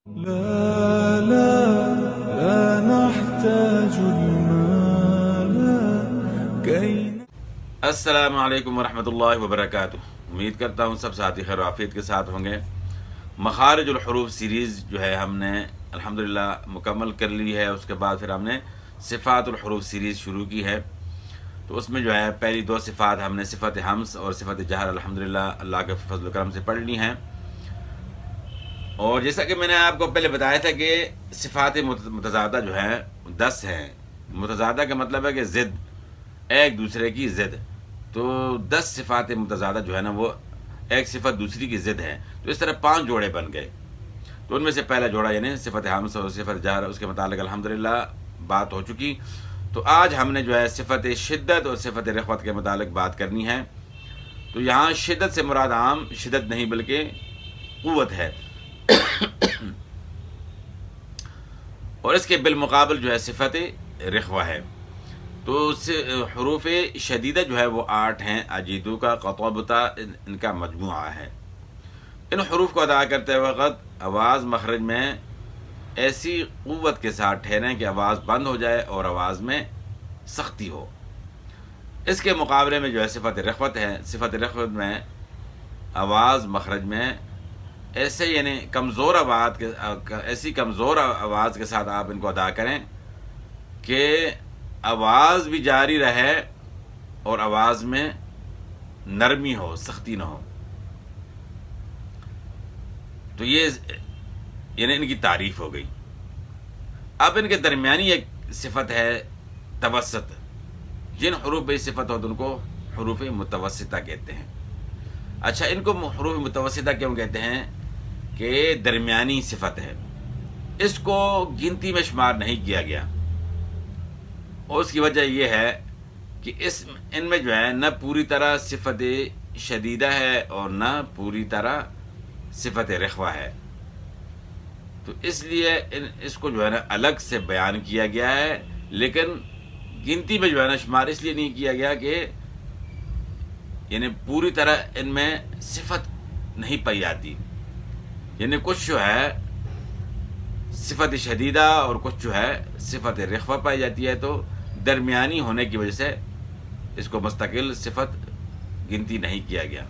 لا لا لا نحتاج المال كي السلام علیکم ورحمۃ اللہ وبرکاتہ۔ امید کرتا ہوں سب ساتھی خیر و عافیت کے ساتھ ہوں گے۔ مخارج الحروف سیریز جو ہے ہم نے الحمدللہ مکمل کر لی ہے۔ اس کے بعد پھر ہم نے صفات الحروف سیریز شروع کی ہے، تو اس میں جو ہے پہلی دو صفات ہم نے صفت ہمس اور صفت جہر الحمدللہ اللہ کے فضل و کرم سے پڑھ لی ہیں۔ اور جیسا کہ میں نے آپ کو پہلے بتایا تھا کہ صفات متضادہ جو ہیں 10 ہیں۔ متضادہ کا مطلب ہے کہ ضد، ایک دوسرے کی ضد۔ تو 10 صفات متضادہ جو ہے نا وہ ایک صفت دوسری کی ضد ہے، تو اس طرح 5 جوڑے بن گئے۔ تو ان میں سے پہلا جوڑا یعنی صفت ہمس اور صفت جہر، اس کے متعلق الحمدللہ بات ہو چکی۔ تو آج ہم نے جو ہے صفت شدت اور صفت رخوت کے متعلق بات کرنی ہے۔ تو یہاں شدت سے مراد عام شدت نہیں بلکہ قوت ہے، اور اس کے بالمقابل جو ہے صفت رخوہ ہے۔ تو حروف شدیدہ جو ہے وہ 8 ہیں۔ اجیدو کا قطبتا ان کا مجموعہ ہے۔ ان حروف کو ادا کرتے وقت آواز مخرج میں ایسی قوت کے ساتھ ٹھہریں کہ آواز بند ہو جائے اور آواز میں سختی ہو۔ اس کے مقابلے میں جو ہے صفت رخوت ہے۔ صفت رخوت میں آواز مخرج میں ایسے یعنی کمزور آواز کے ایسی کمزور آواز کے ساتھ آپ ان کو ادا کریں کہ آواز بھی جاری رہے اور آواز میں نرمی ہو، سختی نہ ہو۔ تو یہ یعنی ان کی تعریف ہو گئی۔ اب ان کے درمیانی ایک صفت ہے توسط۔ جن حروف پہ صفت ہو تو ان کو حروف متوسطہ کہتے ہیں۔ اچھا، ان کو حروف متوسطہ کیوں کہتے ہیں؟ کہ درمیانی صفت ہے، اس کو گنتی میں شمار نہیں کیا گیا، اور اس کی وجہ یہ ہے کہ ان میں جو ہے نہ پوری طرح صفت شدیدہ ہے اور نہ پوری طرح صفت رخوہ ہے۔ تو اس لیے اس کو جو ہے نا الگ سے بیان کیا گیا ہے، لیکن گنتی میں جو ہے نا شمار اس لیے نہیں کیا گیا کہ یعنی پوری طرح ان میں صفت نہیں پائی جاتی۔ یعنی کچھ جو ہے صفت شدیدہ اور کچھ جو ہے صفت رخوہ پائی جاتی ہے، تو درمیانی ہونے کی وجہ سے اس کو مستقل صفت گنتی نہیں کیا گیا۔